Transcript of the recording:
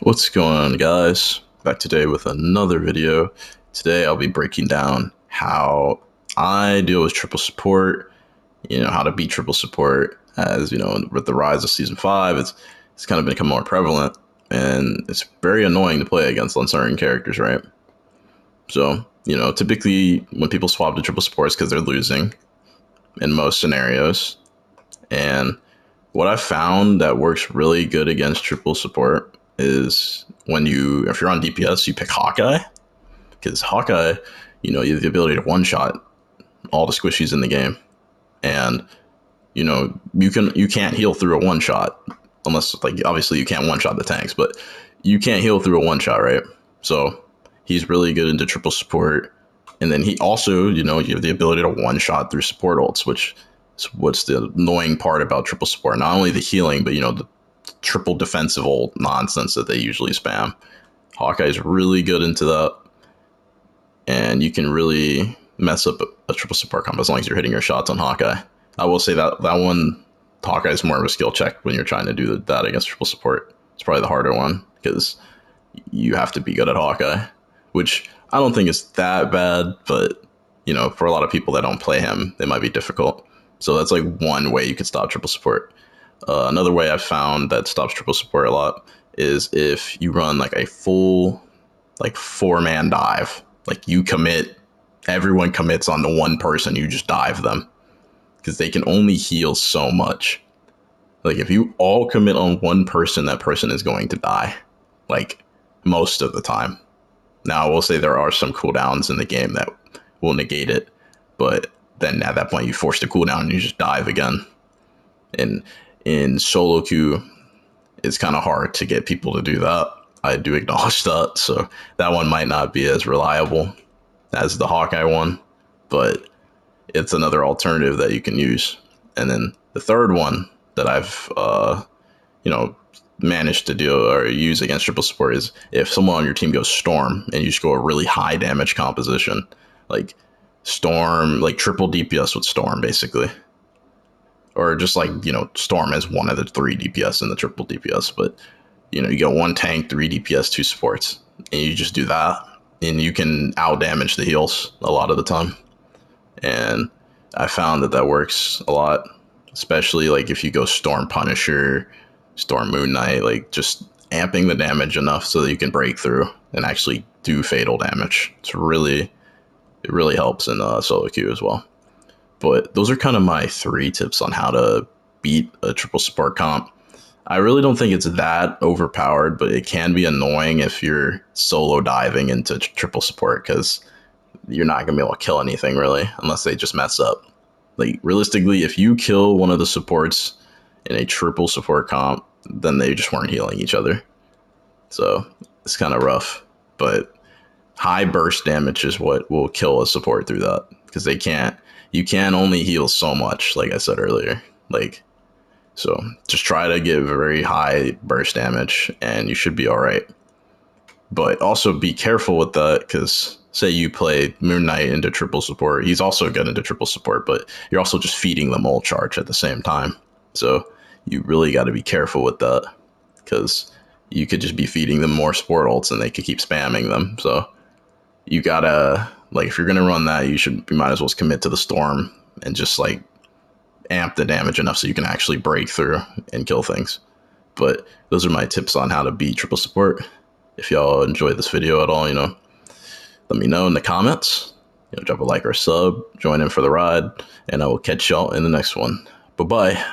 What's going on, guys? Back today with another video. Today I'll be breaking down how I deal with triple support, how to beat triple support. As you know, with the rise of season 5, it's kind of become more prevalent, and it's very annoying to play against uncertain characters, right? So, typically when people swap to triple support, it's because they're losing in most scenarios. And what I found that works really good against triple support is if you're on DPS, you pick Hawkeye, because Hawkeye, you have the ability to one-shot all the squishies in the game, and you can't heal through a one-shot unless, like, obviously you can't one-shot the tanks, but you can't heal through a one-shot, right? So he's really good into triple support, and then he also, you have the ability to one-shot through support ults, which is what's the annoying part about triple support. Not only the healing, but the triple defensive ult nonsense that they usually spam. Hawkeye's really good into that, and you can really mess up a triple support combo as long as you're hitting your shots on Hawkeye. I will say that one, Hawkeye is more of a skill check when you're trying to do that against triple support. It's probably the harder one because you have to be good at Hawkeye, which I don't think is that bad, but for a lot of people that don't play him, it might be difficult. So that's like one way you could stop triple support. Another way I've found that stops triple support a lot is if you run like a full 4-man dive. Like everyone commits on the one person, you just dive them, because they can only heal so much. Like if you all commit on one person, that person is going to die, like most of the time. Now I will say there are some cooldowns in the game that will negate it, but then at that point you force the cooldown and you just dive again. And in solo queue, it's kind of hard to get people to do that. I do acknowledge that, so that one might not be as reliable as the Hawkeye one, but it's another alternative that you can use. And then the third one that I've managed to do or use against triple support is if someone on your team goes Storm and you just go a really high damage composition, like Storm, like triple DPS with Storm, basically. Or just Storm as one of the 3 DPS in the triple DPS, but you get 1 tank, 3 DPS, 2 supports, and you just do that, and you can out damage the heals a lot of the time. And I found that works a lot, especially like if you go Storm Punisher, Storm Moon Knight, like just amping the damage enough so that you can break through and actually do fatal damage. It really helps in solo queue as well. But those are kind of my 3 tips on how to beat a triple support comp. I really don't think it's that overpowered, but it can be annoying if you're solo diving into triple support, because you're not going to be able to kill anything really unless they just mess up. Like realistically, if you kill one of the supports in a triple support comp, then they just weren't healing each other. So it's kind of rough, but high burst damage is what will kill a support through that, because you can only heal so much, like I said earlier. So just try to give very high burst damage and you should be all right. But also be careful with that, because say you play Moon Knight into triple support, he's also good into triple support, but you're also just feeding them ult charge at the same time. So you really got to be careful with that, because you could just be feeding them more support ults and they could keep spamming them. So you gotta, if you're gonna run that, you might as well commit to the Storm and just amp the damage enough so you can actually break through and kill things. But those are my tips on how to beat triple support. If y'all enjoyed this video at all, let me know in the comments. Drop a like or a sub, join in for the ride, and I will catch y'all in the next one. Bye-bye.